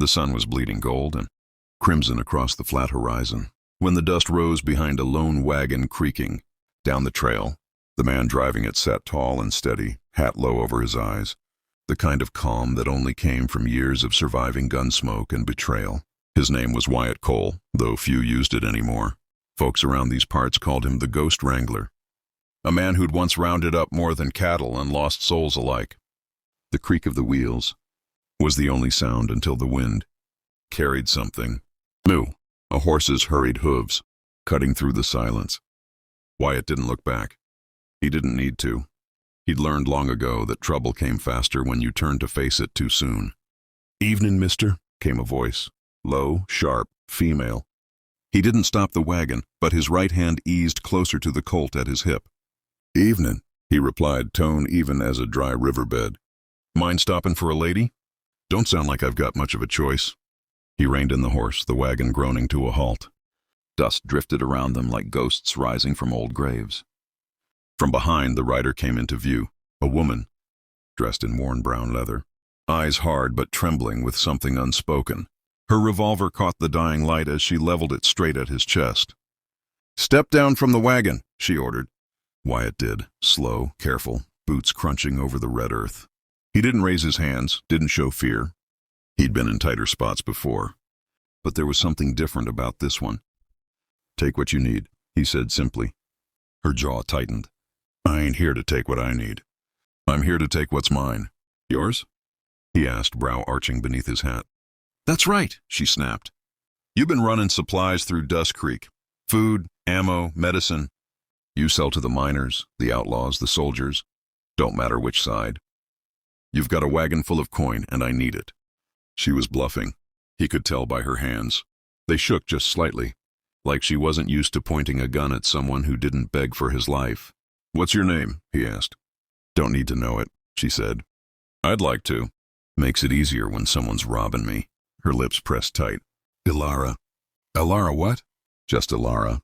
The sun was bleeding gold and crimson across the flat horizon when the dust rose behind a lone wagon creaking down the trail. The man driving it sat tall and steady, hat low over his eyes, the kind of calm that only came from years of surviving gun smoke and betrayal. His name was Wyatt Cole, though few used it anymore. Folks around these parts called him the Ghost Wrangler, a man who'd once rounded up more than cattle and lost souls alike. The creak of the wheels was the only sound until the wind carried something. Moo, a horse's hurried hooves, cutting through the silence. Wyatt didn't look back. He didn't need to. He'd learned long ago that trouble came faster when you turned to face it too soon. "Evening, mister," came a voice, low, sharp, female. He didn't stop the wagon, but his right hand eased closer to the Colt at his hip. "Evening," he replied, tone even as a dry riverbed. "Mind stopping for a lady? Don't sound like I've got much of a choice." He reined in the horse, the wagon groaning to a halt. Dust drifted around them like ghosts rising from old graves. From behind, the rider came into view, a woman, dressed in worn brown leather, eyes hard but trembling with something unspoken. Her revolver caught the dying light as she leveled it straight at his chest. "Step down from the wagon," she ordered. Wyatt did, slow, careful, boots crunching over the red earth. He didn't raise his hands, didn't show fear. He'd been in tighter spots before. But there was something different about this one. "Take what you need," he said simply. Her jaw tightened. "I ain't here to take what I need. I'm here to take what's mine." "Yours?" he asked, brow arching beneath his hat. "That's right," she snapped. "You've been running supplies through Dust Creek. Food, ammo, medicine. You sell to the miners, the outlaws, the soldiers. Don't matter which side. You've got a wagon full of coin, and I need it." She was bluffing. He could tell by her hands. They shook just slightly, like she wasn't used to pointing a gun at someone who didn't beg for his life. "What's your name?" he asked. "Don't need to know it," she said. "I'd like to. Makes it easier when someone's robbing me." Her lips pressed tight. "Ilara." "Ilara what?" "Just Ilara."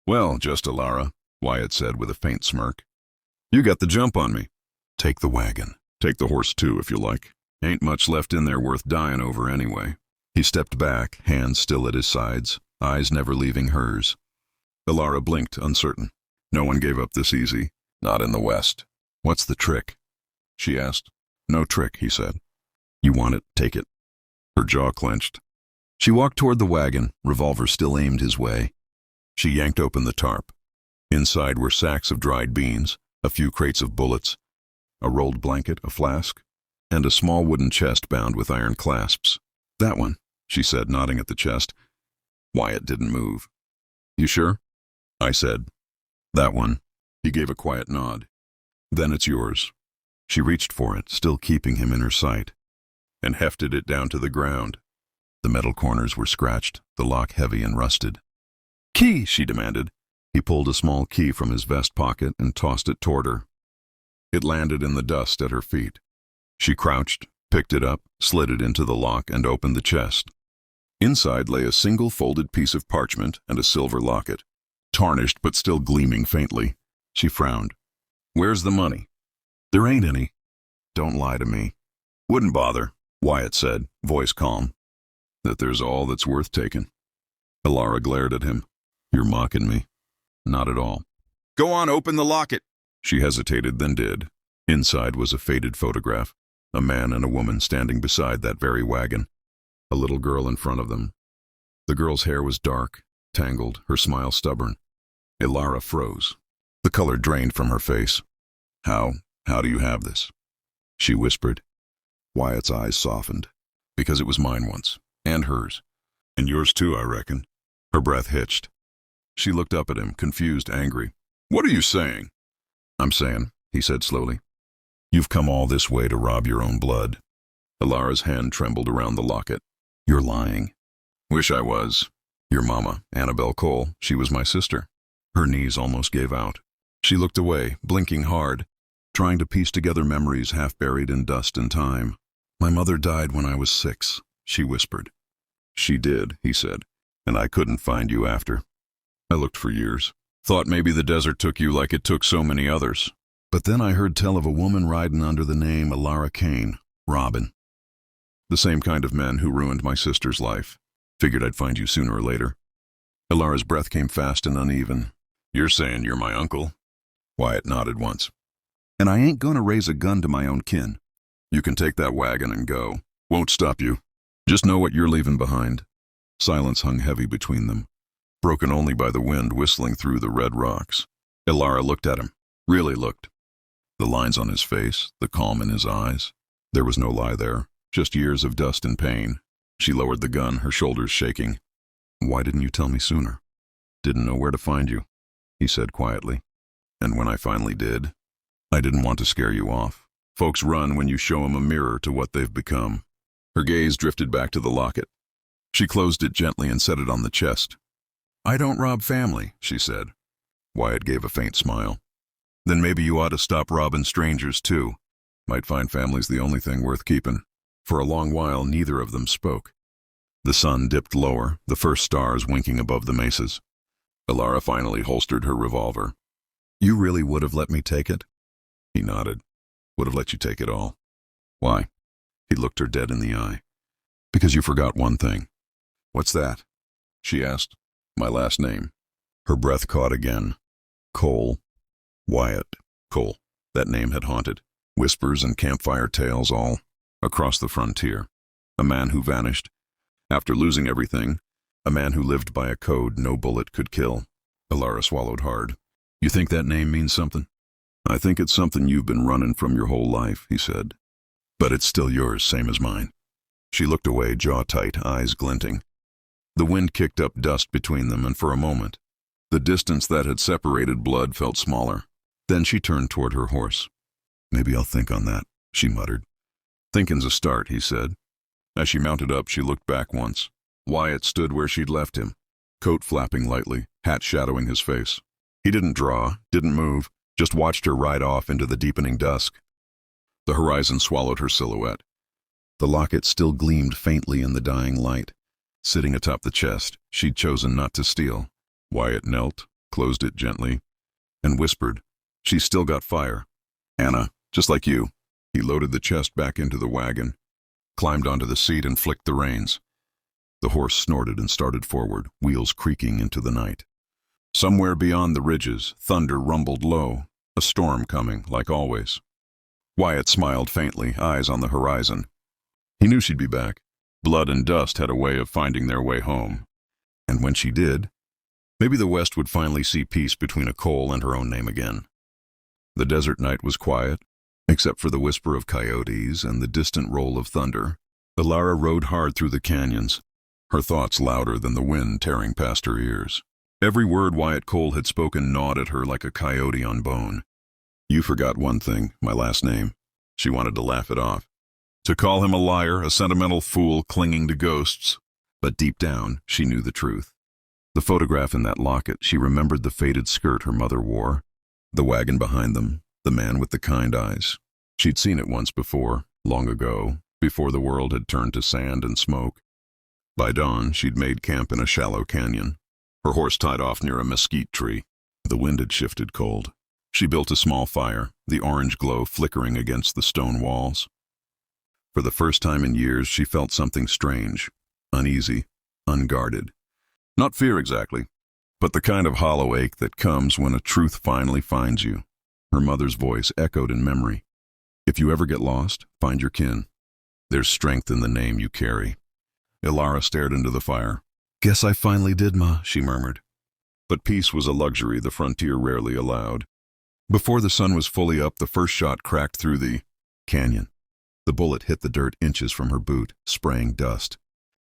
"Well, just Ilara," Wyatt said with a faint smirk. "You got the jump on me. Take the wagon. Take the horse too, if you like. Ain't much left in there worth dying over anyway." He stepped back, hands still at his sides, eyes never leaving hers. Ilara blinked, uncertain. No one gave up this easy. Not in the West. "What's the trick?" she asked. "No trick," he said. "You want it, take it." Her jaw clenched. She walked toward the wagon, revolver still aimed his way. She yanked open the tarp. Inside were sacks of dried beans, a few crates of bullets, a rolled blanket, a flask, and a small wooden chest bound with iron clasps. "That one," she said, nodding at the chest. Wyatt didn't move. "You sure?" I said. "That one." He gave a quiet nod. "Then it's yours." She reached for it, still keeping him in her sight, and hefted it down to the ground. The metal corners were scratched, the lock heavy and rusted. "Key," she demanded. He pulled a small key from his vest pocket and tossed it toward her. It landed in the dust at her feet. She crouched, picked it up, slid it into the lock, and opened the chest. Inside lay a single folded piece of parchment and a silver locket, tarnished but still gleaming faintly. She frowned. "Where's the money?" "There ain't any." "Don't lie to me." "Wouldn't bother," Wyatt said, voice calm. "That there's all that's worth taking." Ilara glared at him. "You're mocking me." "Not at all." "Go on, open the locket." She hesitated, then did. Inside was a faded photograph, a man and a woman standing beside that very wagon, a little girl in front of them. The girl's hair was dark, tangled, her smile stubborn. Ilara froze. The color drained from her face. How do you have this?" she whispered. Wyatt's eyes softened. "Because it was mine once, and hers. And yours too, I reckon." Her breath hitched. She looked up at him, confused, angry. "What are you saying?" "I'm saying," he said slowly, "you've come all this way to rob your own blood." Ilara's hand trembled around the locket. "You're lying." "Wish I was." "Your mama, Annabelle Cole, she was my sister." Her knees almost gave out. She looked away, blinking hard, trying to piece together memories half buried in dust and time. "My mother died when I was 6, she whispered. "She did," he said, "and I couldn't find you after. I looked for years. Thought maybe the desert took you like it took so many others. But then I heard tell of a woman riding under the name Ilara Kane, Robin. The same kind of men who ruined my sister's life. Figured I'd find you sooner or later. Ilara's breath came fast and uneven. You're saying you're my uncle? Wyatt nodded once. And I ain't gonna raise a gun to my own kin. You can take that wagon and go. Won't stop you. Just know what you're leaving behind. Silence hung heavy between them, broken only by the wind whistling through the red rocks. Ilara looked at him. Really looked. The lines on his face, the calm in his eyes. There was no lie there, just years of dust and pain. She lowered the gun, her shoulders shaking. Why didn't you tell me sooner? Didn't know where to find you, he said quietly. And when I finally did, I didn't want to scare you off. Folks run when you show them a mirror to what they've become. Her gaze drifted back to the locket. She closed it gently and set it on the chest. I don't rob family, she said. Wyatt gave a faint smile. Then maybe you ought to stop robbing strangers, too. Might find family's the only thing worth keeping. For a long while, neither of them spoke. The sun dipped lower, the first stars winking above the mesas. Ilara finally holstered her revolver. You really would have let me take it? He nodded. Would have let you take it all. Why? He looked her dead in the eye. Because you forgot one thing. What's that? She asked. My last name. Her breath caught again. Cole. Wyatt Cole. That name had haunted. Whispers and campfire tales all across the frontier. A man who vanished. After losing everything, a man who lived by a code no bullet could kill. Ilara swallowed hard. You think that name means something? I think it's something you've been running from your whole life, he said. But it's still yours, same as mine. She looked away, jaw tight, eyes glinting. The wind kicked up dust between them, and for a moment, the distance that had separated blood felt smaller. Then she turned toward her horse. Maybe I'll think on that, she muttered. Thinking's a start, he said. As she mounted up, she looked back once. Wyatt stood where she'd left him, coat flapping lightly, hat shadowing his face. He didn't draw, didn't move, just watched her ride off into the deepening dusk. The horizon swallowed her silhouette. The locket still gleamed faintly in the dying light. Sitting atop the chest, she'd chosen not to steal. Wyatt knelt, closed it gently, and whispered, She's still got fire. Anna, just like you. He loaded the chest back into the wagon, climbed onto the seat and flicked the reins. The horse snorted and started forward, wheels creaking into the night. Somewhere beyond the ridges, thunder rumbled low, a storm coming, like always. Wyatt smiled faintly, eyes on the horizon. He knew she'd be back. Blood and dust had a way of finding their way home. And when she did, maybe the West would finally see peace between a Cole and her own name again. The desert night was quiet, except for the whisper of coyotes and the distant roll of thunder. Ilara rode hard through the canyons, her thoughts louder than the wind tearing past her ears. Every word Wyatt Cole had spoken gnawed at her like a coyote on bone. You forgot one thing, my last name. She wanted to laugh it off. To call him a liar, a sentimental fool clinging to ghosts. But deep down, she knew the truth. The photograph in that locket, she remembered the faded skirt her mother wore, the wagon behind them, the man with the kind eyes. She'd seen it once before, long ago, before the world had turned to sand and smoke. By dawn, she'd made camp in a shallow canyon, her horse tied off near a mesquite tree. The wind had shifted cold. She built a small fire, the orange glow flickering against the stone walls. For the first time in years, she felt something strange, uneasy, unguarded. Not fear exactly, but the kind of hollow ache that comes when a truth finally finds you. Her mother's voice echoed in memory. If you ever get lost, find your kin. There's strength in the name you carry. Ilara stared into the fire. Guess I finally did, Ma, she murmured. But peace was a luxury the frontier rarely allowed. Before the sun was fully up, the first shot cracked through the canyon. The bullet hit the dirt inches from her boot, spraying dust.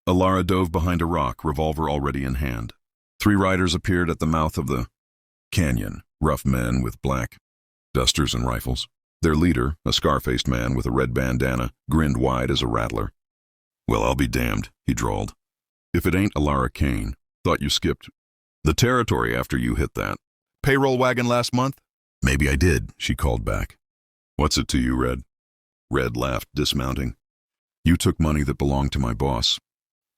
Ilara dove behind a rock, revolver already in hand. 3 riders appeared at the mouth of the canyon, rough men with black dusters and rifles. Their leader, a scar-faced man with a red bandana, grinned wide as a rattler. Well, I'll be damned, he drawled. If it ain't Ilara Kane, thought you skipped the territory after you hit that payroll wagon last month? Maybe I did, she called back. What's it to you, Red? Red laughed, dismounting. You took money that belonged to my boss.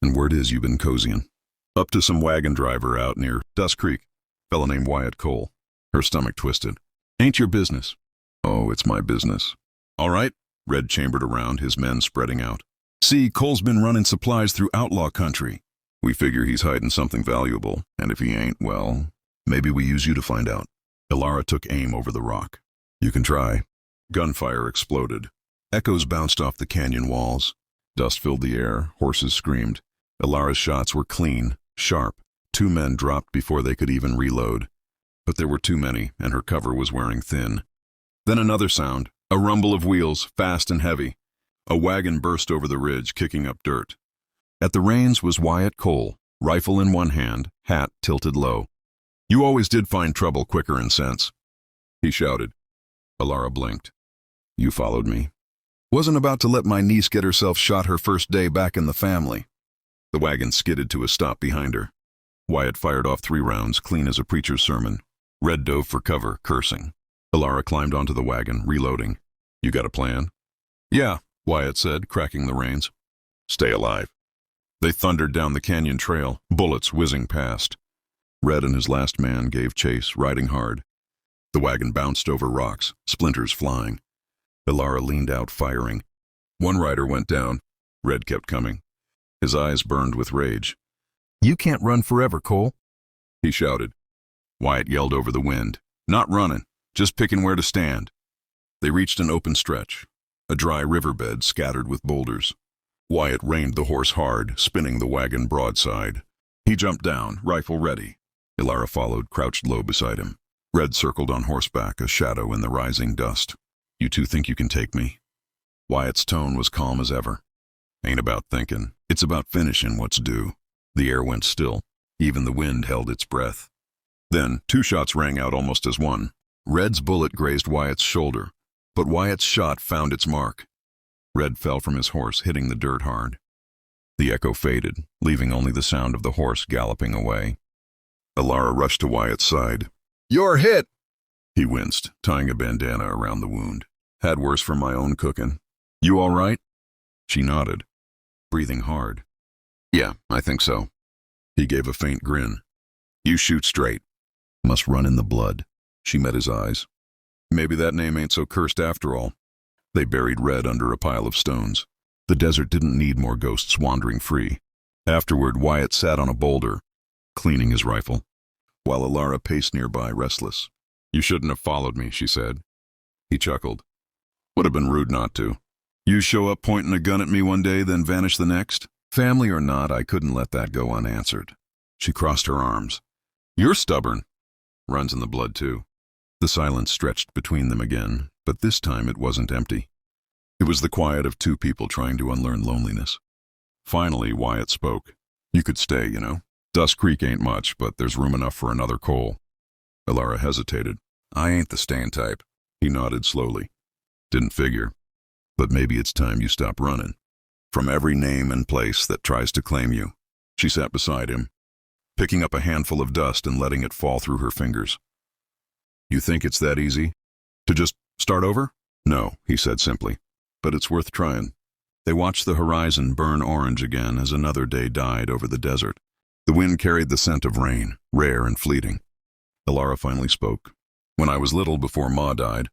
And word is you've been cozying. Up to some wagon driver out near Dust Creek. Fella named Wyatt Cole. Her stomach twisted. Ain't your business. Oh, it's my business. All right. Red chambered around, his men spreading out. See, Cole's been running supplies through outlaw country. We figure he's hiding something valuable, and if he ain't, well, maybe we use you to find out. Ilara took aim over the rock. You can try. Gunfire exploded. Echoes bounced off the canyon walls. Dust filled the air. Horses screamed. Ilara's shots were clean, sharp. 2 men dropped before they could even reload. But there were too many, and her cover was wearing thin. Then another sound, a rumble of wheels, fast and heavy. A wagon burst over the ridge, kicking up dirt. At the reins was Wyatt Cole, rifle in one hand, hat tilted low. You always did find trouble quicker in sense, he shouted. Ilara blinked. You followed me. Wasn't about to let my niece get herself shot her first day back in the family. The wagon skidded to a stop behind her. Wyatt fired off 3 rounds, clean as a preacher's sermon. Red dove for cover, cursing. Ilara climbed onto the wagon, reloading. You got a plan? Yeah, Wyatt said, cracking the reins. Stay alive. They thundered down the canyon trail, bullets whizzing past. Red and his last man gave chase, riding hard. The wagon bounced over rocks, splinters flying. Ilara leaned out, firing. 1 rider went down. Red kept coming. His eyes burned with rage. You can't run forever, Cole, he shouted. Wyatt yelled over the wind. Not running, just picking where to stand. They reached an open stretch, a dry riverbed scattered with boulders. Wyatt reined the horse hard, spinning the wagon broadside. He jumped down, rifle ready. Ilara followed, crouched low beside him. Red circled on horseback, a shadow in the rising dust. You 2 think you can take me? Wyatt's tone was calm as ever. Ain't about thinking, it's about finishing what's due. The air went still. Even the wind held its breath. Then 2 shots rang out almost as one. Red's bullet grazed Wyatt's shoulder, but Wyatt's shot found its mark. Red fell from his horse, hitting the dirt hard. The echo faded, leaving only the sound of the horse galloping away. Ilara rushed to Wyatt's side. You're hit! He winced, tying a bandana around the wound. Had worse from my own cooking. You all right? She nodded, breathing hard. Yeah, I think so. He gave a faint grin. You shoot straight. Must run in the blood. She met his eyes. Maybe that name ain't so cursed after all. They buried Red under a pile of stones. The desert didn't need more ghosts wandering free. Afterward, Wyatt sat on a boulder, cleaning his rifle, while Ilara paced nearby, restless. You shouldn't have followed me, she said. He chuckled. Would have been rude not to. You show up pointing a gun at me one day, then vanish the next? Family or not, I couldn't let that go unanswered. She crossed her arms. You're stubborn. Runs in the blood, too. The silence stretched between them again, but this time it wasn't empty. It was the quiet of 2 people trying to unlearn loneliness. Finally, Wyatt spoke. You could stay, you know. Dust Creek ain't much, but there's room enough for another Cole. Ilara hesitated. I ain't the staying type. He nodded slowly. Didn't figure. But maybe it's time you stop running. From every name and place that tries to claim you. She sat beside him, picking up a handful of dust and letting it fall through her fingers. You think it's that easy? To just start over? No, he said simply. But it's worth trying. They watched the horizon burn orange again as another day died over the desert. The wind carried the scent of rain, rare and fleeting. Ilara finally spoke. When I was little, before Ma died,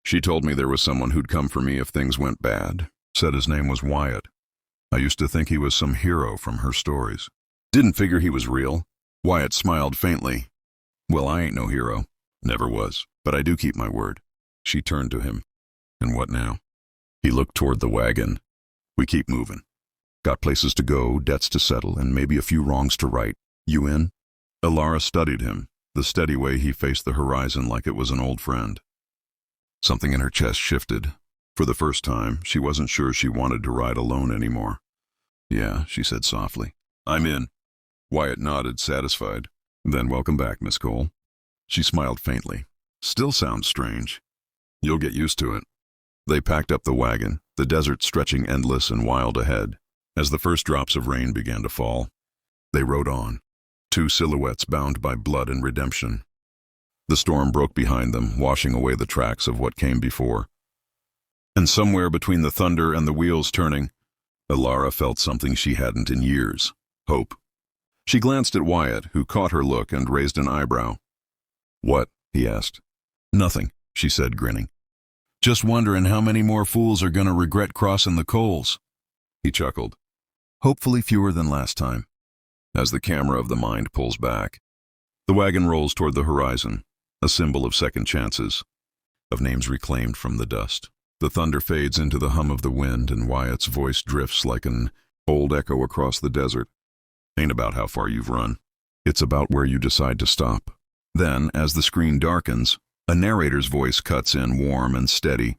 she told me there was someone who'd come for me if things went bad. Said his name was Wyatt. I used to think he was some hero from her stories. Didn't figure he was real. Wyatt smiled faintly. Well, I ain't no hero. Never was. But I do keep my word. She turned to him. And what now? He looked toward the wagon. We keep moving. Got places to go, debts to settle, and maybe a few wrongs to right. You in? Ilara studied him, the steady way he faced the horizon like it was an old friend. Something in her chest shifted. For the first time, she wasn't sure she wanted to ride alone anymore. Yeah, she said softly. I'm in. Wyatt nodded, satisfied. Then welcome back, Miss Cole. She smiled faintly. Still sounds strange. You'll get used to it. They packed up the wagon, the desert stretching endless and wild ahead. As the first drops of rain began to fall, they rode on, 2 silhouettes bound by blood and redemption. The storm broke behind them, washing away the tracks of what came before. And somewhere between the thunder and the wheels turning, Ilara felt something she hadn't in years, hope. She glanced at Wyatt, who caught her look and raised an eyebrow. What? He asked. Nothing, she said, grinning. Just wondering how many more fools are going to regret crossing the Coles. He chuckled. Hopefully fewer than last time. As the camera of the mind pulls back, the wagon rolls toward the horizon, a symbol of second chances, of names reclaimed from the dust. The thunder fades into the hum of the wind, and Wyatt's voice drifts like an old echo across the desert. Ain't about how far you've run. It's about where you decide to stop. Then, as the screen darkens, a narrator's voice cuts in warm and steady.